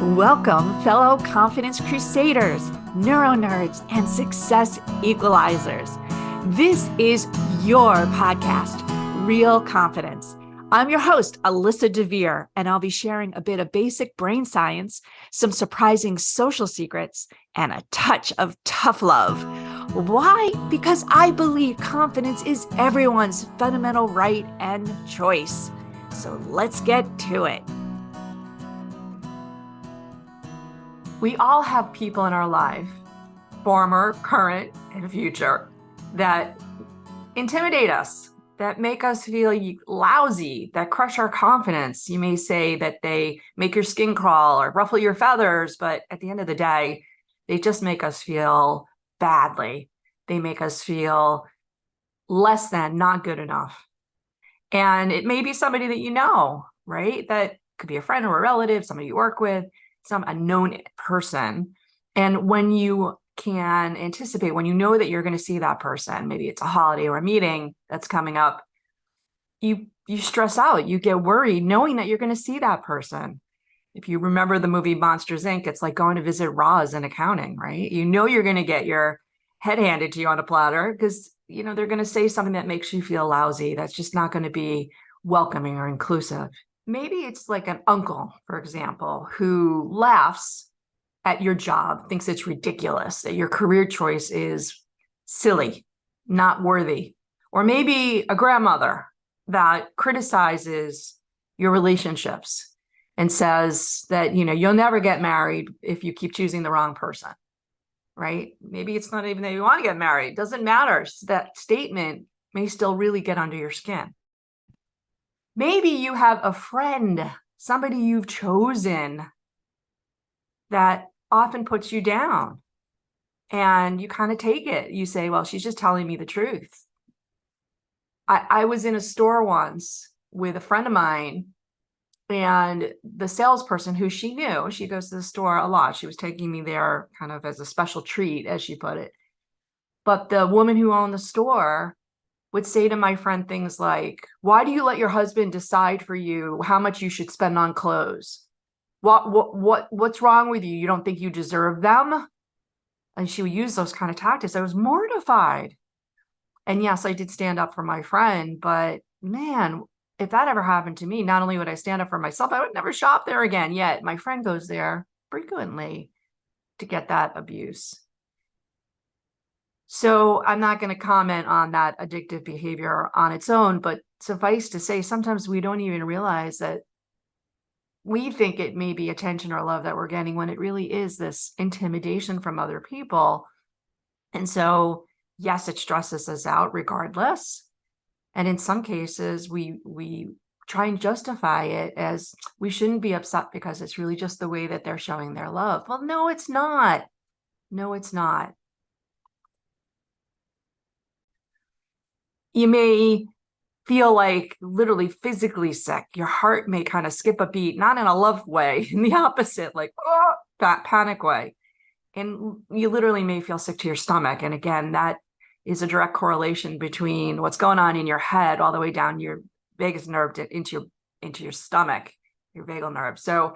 Welcome, fellow confidence crusaders, neuro nerds, and success equalizers. This is your podcast, Real Confidence. I'm your host, Alyssa DeVere, and I'll be sharing a bit of basic brain science, some surprising social secrets, and a touch of tough love. Why? Because I believe confidence is everyone's fundamental right and choice. So let's get to it. We all have people in our life, former, current, and future, that intimidate us, that make us feel lousy, that crush our confidence. You may say that they make your skin crawl or ruffle your feathers, but at the end of the day, they just make us feel badly. They make us feel less than, not good enough. And it may be somebody that you know, right? That could be a friend or a relative, somebody you work with, some unknown person. And when you can anticipate, when you know that you're going to see that person, maybe it's a holiday or a meeting that's coming up, you stress out, you get worried knowing that you're going to see that person. If you remember the movie Monsters, Inc., it's like going to visit Roz in accounting, right? You know you're going to get your head handed to you on a platter because, you know, they're going to say something that makes you feel lousy. That's just not going to be welcoming or inclusive. Maybe it's like an uncle, for example, who laughs at your job, thinks it's ridiculous, that your career choice is silly, not worthy. Or maybe a grandmother that criticizes your relationships and says that, you know, you'll never get married if you keep choosing the wrong person, right? Maybe it's not even that you want to get married. It doesn't matter. That statement may still really get under your skin. Maybe you have a friend, somebody you've chosen that often puts you down and you kind of take it. You say, well, she's just telling me the truth. I was in a store once with a friend of mine, and the salesperson who she knew, she goes to the store a lot. She was taking me there kind of as a special treat, as she put it. But the woman who owned the store would say to my friend things like, why do you let your husband decide for you how much you should spend on clothes? What's wrong with you? You don't think you deserve them? And she would use those kind of tactics. I was mortified. And yes, I did stand up for my friend, but man, if that ever happened to me, not only would I stand up for myself, I would never shop there again. Yet my friend goes there frequently to get that abuse. So I'm not going to comment on that addictive behavior on its own, but suffice to say, sometimes we don't even realize that we think it may be attention or love that we're getting when it really is this intimidation from other people. And so, yes, it stresses us out regardless. And in some cases, we try and justify it as we shouldn't be upset because it's really just the way that they're showing their love. Well, no, it's not. No, it's not. You may feel like literally physically sick. Your heart may kind of skip a beat, not in a love way, in the opposite, like that panic way. And you literally may feel sick to your stomach. And again, that is a direct correlation between what's going on in your head all the way down your vagus nerve into your stomach, your vagal nerve. So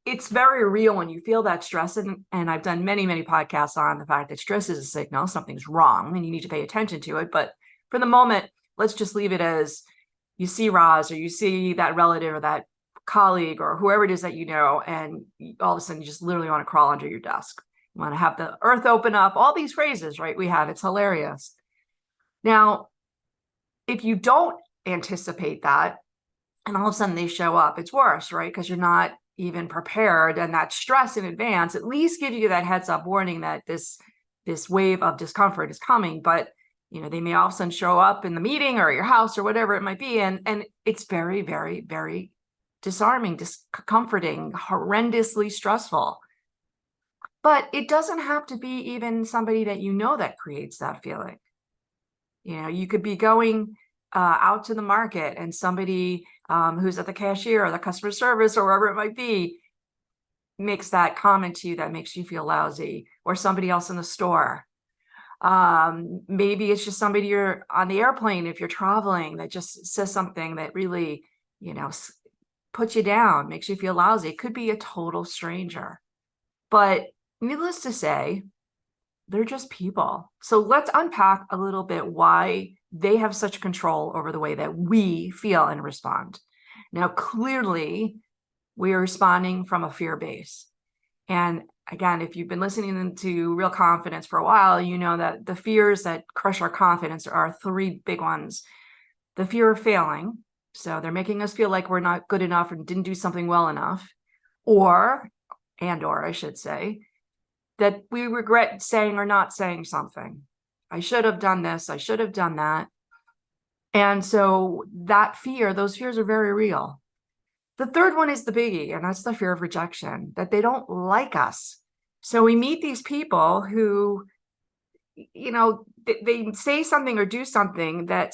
it's very real when you feel that stress. And I've done many, many podcasts on the fact that stress is a signal, something's wrong and you need to pay attention to it. But for the moment, let's just leave it as you see Roz or you see that relative or that colleague or whoever it is that you know, and all of a sudden you just literally want to crawl under your desk. You want to have the earth open up, all these phrases, right? We have, it's hilarious. Now, if you don't anticipate that and all of a sudden they show up, it's worse, right? Because you're not even prepared, and that stress in advance at least give you that heads up warning that this wave of discomfort is coming. But you know, they may all of a sudden show up in the meeting or your house or whatever it might be. And it's very, very, very disarming, discomforting, horrendously stressful. But it doesn't have to be even somebody that you know that creates that feeling. You know, you could be going out to the market and somebody who's at the cashier or the customer service or wherever it might be makes that comment to you that makes you feel lousy, or somebody else in the store. Maybe it's just somebody you're on the airplane if you're traveling that just says something that really, you know, puts you down, makes you feel lousy. It could be a total stranger. But needless to say, they're just people. So let's unpack a little bit why they have such control over the way that we feel and respond. Now, clearly, we are responding from a fear base. And again, if you've been listening to Real Confidence for a while, you know that the fears that crush our confidence are three big ones. The fear of failing. So they're making us feel like we're not good enough and didn't do something well enough. Or I should say, that we regret saying or not saying something. I should have done this. I should have done that. And so those fears are very real. The third one is the biggie, and that's the fear of rejection, that they don't like us. So we meet these people who, they say something or do something that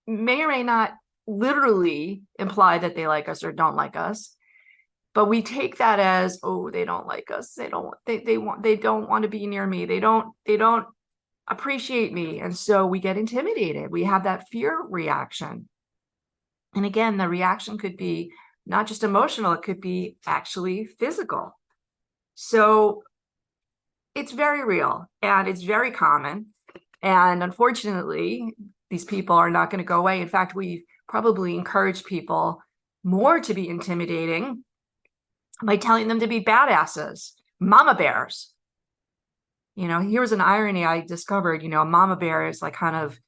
may or may not literally imply that they like us or don't like us. But we take that as, oh, they don't like us. They don't want to be near me. They don't appreciate me. And so we get intimidated. We have that fear reaction. And again, the reaction could be not just emotional, it could be actually physical. So it's very real and it's very common. And unfortunately, these people are not going to go away. In fact, we probably encourage people more to be intimidating by telling them to be badasses, mama bears. Here's an irony I discovered. A mama bear is like kind of,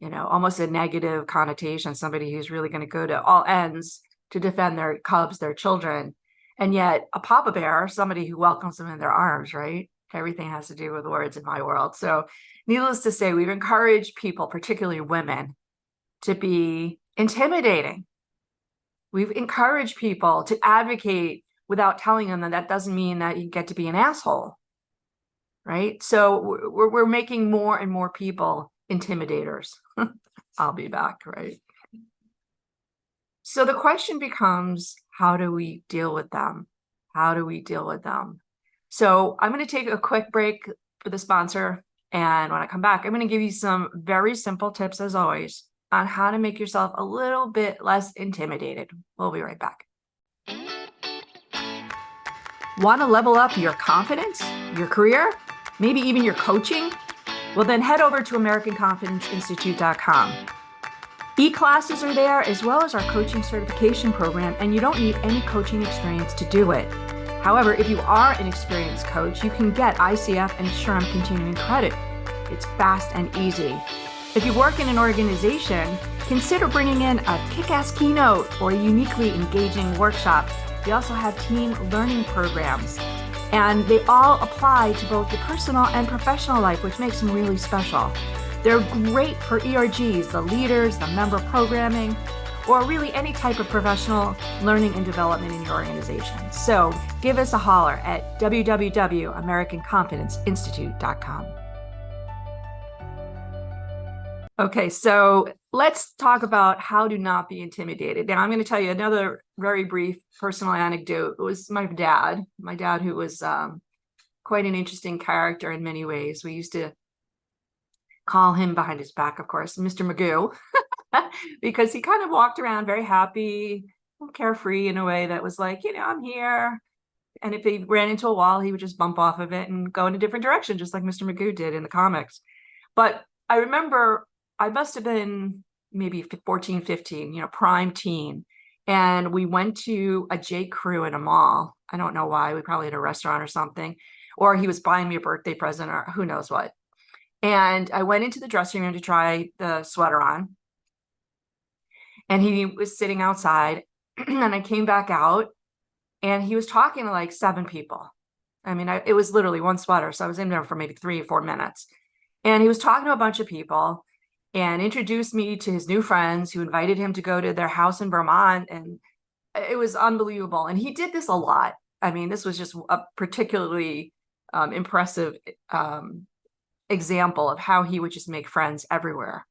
almost a negative connotation, somebody who's really going to go to all ends to defend their cubs, their children. And yet a papa bear, somebody who welcomes them in their arms, right? Everything has to do with words in my world. So needless to say, we've encouraged people, particularly women, to be intimidating. We've encouraged people to advocate without telling them that doesn't mean that you get to be an asshole, right? So we're making more and more people intimidators. I'll be back, right? So the question becomes, how do we deal with them? How do we deal with them? So I'm going to take a quick break for the sponsor. And when I come back, I'm going to give you some very simple tips, as always, on how to make yourself a little bit less intimidated. We'll be right back. Want to level up your confidence, your career, maybe even your coaching? Well, then head over to AmericanConfidenceInstitute.com. E-classes are there, as well as our coaching certification program, and you don't need any coaching experience to do it. However, if you are an experienced coach, you can get ICF and SHRM continuing credit. It's fast and easy. If you work in an organization, consider bringing in a kick-ass keynote or a uniquely engaging workshop. We also have team learning programs, and they all apply to both your personal and professional life, which makes them really special. They're great for ERGs, the leaders, the member programming, or really any type of professional learning and development in your organization. So give us a holler at www.AmericanConfidenceInstitute.com. Okay, so let's talk about how to not be intimidated. Now, I'm going to tell you another very brief personal anecdote. It was my dad, who was quite an interesting character in many ways. We used to call him, behind his back, of course, Mr. Magoo, because he kind of walked around very happy, carefree in a way that was like, I'm here. And if he ran into a wall, he would just bump off of it and go in a different direction, just like Mr. Magoo did in the comics. But I remember I must have been maybe 14, 15, prime teen. And we went to a J. Crew in a mall. I don't know why. We probably had a restaurant or something. Or he was buying me a birthday present or who knows what. And I went into the dressing room to try the sweater on. And he was sitting outside. And I came back out. And he was talking to like 7 people. I mean, it was literally one sweater. So I was in there for maybe 3 or 4 minutes. And he was talking to a bunch of people and introduced me to his new friends who invited him to go to their house in Vermont. And it was unbelievable. And he did this a lot. I mean, this was just a particularly impressive example of how he would just make friends everywhere.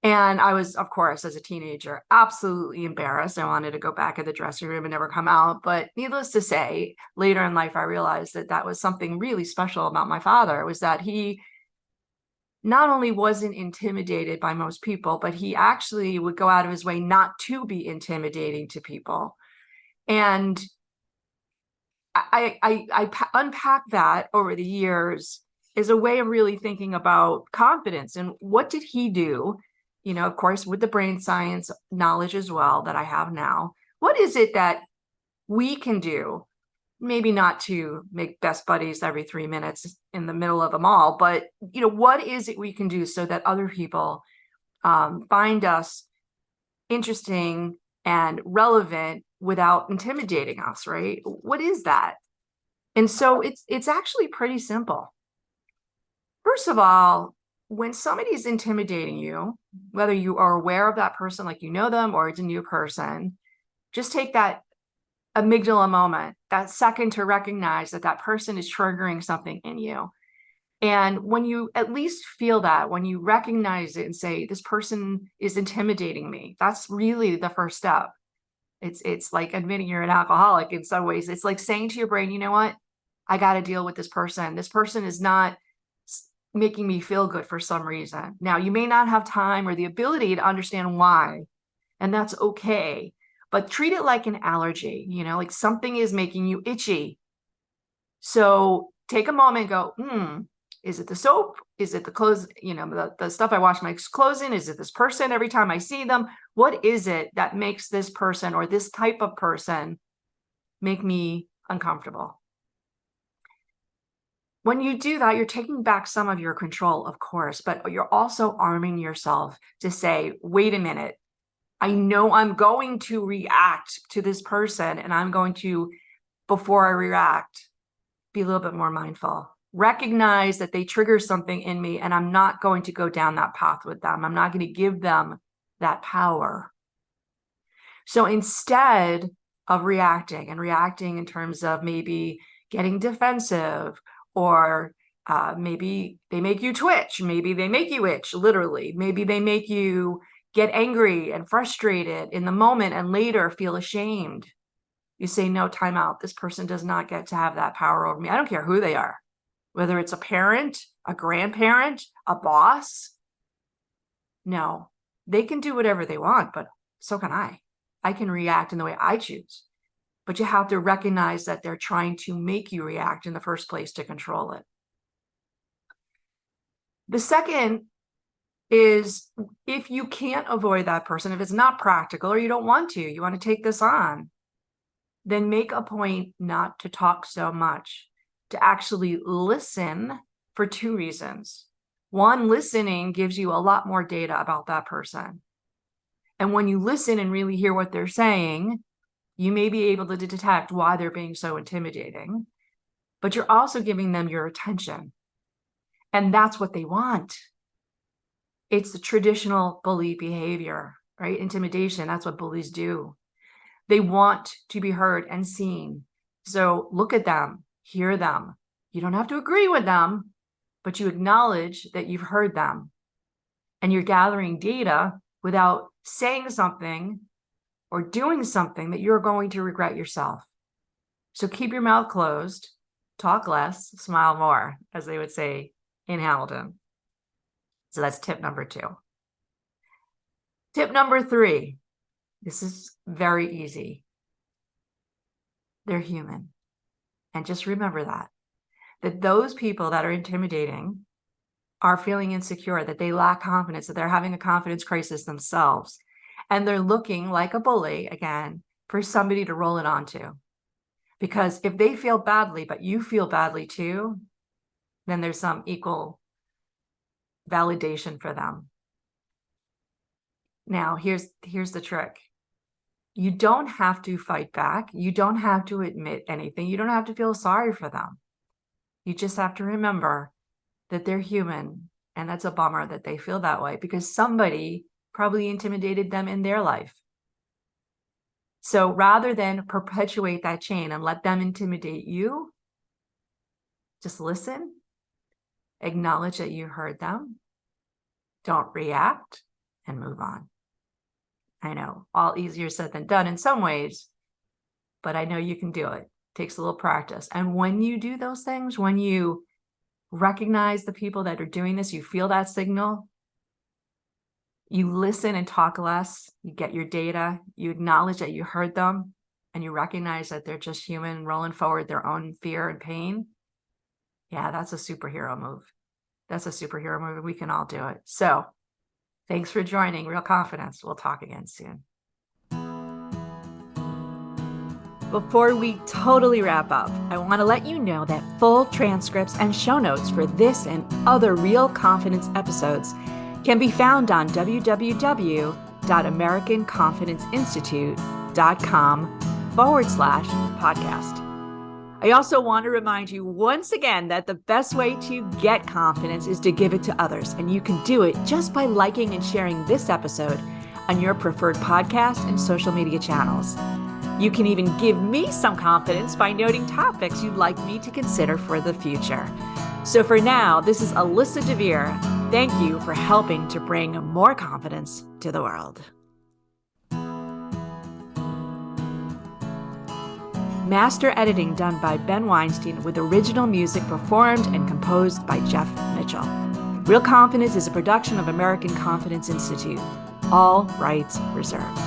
And I was, of course, as a teenager, absolutely embarrassed. I wanted to go back in the dressing room and never come out. But needless to say, later in life, I realized that was something really special about my father, was that he not only wasn't intimidated by most people, but he actually would go out of his way not to be intimidating to people. And I unpack that over the years is a way of really thinking about confidence and what did he do, of course, with the brain science knowledge as well that I have now. What is it that we can do? Maybe not to make best buddies every 3 minutes in the middle of a mall, but what is it we can do so that other people find us interesting and relevant without intimidating us, right? What is that? And so it's actually pretty simple. First of all, when somebody's intimidating you, whether you are aware of that person, like you know them, or it's a new person, just take that amygdala moment, that second to recognize that that person is triggering something in you. And when you at least feel that, when you recognize it and say, this person is intimidating me, that's really the first step. It's like admitting you're an alcoholic in some ways. It's like saying to your brain, you know what? I got to deal with this person. This person is not making me feel good for some reason. Now, you may not have time or the ability to understand why, and that's okay. But treat it like an allergy, like something is making you itchy. So take a moment and go, is it the soap? Is it the clothes, the stuff I wash my clothes in? Is it this person every time I see them? What is it that makes this person or this type of person make me uncomfortable? When you do that, you're taking back some of your control, of course, but you're also arming yourself to say, wait a minute, I know I'm going to react to this person, and I'm going to, before I react, be a little bit more mindful. Recognize that they trigger something in me, and I'm not going to go down that path with them. I'm not going to give them that power. So instead of reacting in terms of maybe getting defensive, or maybe they make you twitch, maybe they make you itch, literally, maybe they make you get angry and frustrated in the moment and later feel ashamed. You say, no, time out. This person does not get to have that power over me. I don't care who they are, whether it's a parent, a grandparent, a boss. No, they can do whatever they want, but so can I. I can react in the way I choose. But you have to recognize that they're trying to make you react in the first place to control it. The second is, if you can't avoid that person, if it's not practical or you don't want to, you want to take this on, then make a point not to talk so much, to actually listen for two reasons. One, listening gives you a lot more data about that person. And when you listen and really hear what they're saying, you may be able to detect why they're being so intimidating, but you're also giving them your attention. And that's what they want. It's the traditional bully behavior, right? Intimidation, that's what bullies do. They want to be heard and seen. So look at them, hear them. You don't have to agree with them, but you acknowledge that you've heard them. And you're gathering data without saying something or doing something that you're going to regret yourself. So keep your mouth closed, talk less, smile more, as they would say in Hamilton. So that's tip number 2. Tip number 3, this is very easy. They're human. And just remember that those people that are intimidating are feeling insecure, that they lack confidence, that they're having a confidence crisis themselves. And they're looking like a bully, again, for somebody to roll it onto. Because if they feel badly, but you feel badly too, then there's some equal validation for them. Now, here's the trick. You don't have to fight back. You don't have to admit anything. You don't have to feel sorry for them. You just have to remember that they're human, and that's a bummer that they feel that way because somebody probably intimidated them in their life. So rather than perpetuate that chain and let them intimidate you, just listen, acknowledge that you heard them, don't react, and move on. I know, all easier said than done in some ways, but I know you can do it. It takes a little practice. And when you do those things, when you recognize the people that are doing this, you feel that signal, you listen and talk less, you get your data, you acknowledge that you heard them, and you recognize that they're just human rolling forward their own fear and pain, yeah, that's a superhero move. That's a superhero move, and we can all do it. So thanks for joining Real Confidence. We'll talk again soon. Before we totally wrap up, I want to let you know that full transcripts and show notes for this and other Real Confidence episodes can be found on www.americanconfidenceinstitute.com/podcast. I also want to remind you once again that the best way to get confidence is to give it to others, and you can do it just by liking and sharing this episode on your preferred podcast and social media channels. You can even give me some confidence by noting topics you'd like me to consider for the future. So for now, this is Alyssa DeVere. Thank you for helping to bring more confidence to the world. Master editing done by Ben Weinstein, with original music performed and composed by Jeff Mitchell. Real Confidence is a production of American Confidence Institute. All rights reserved.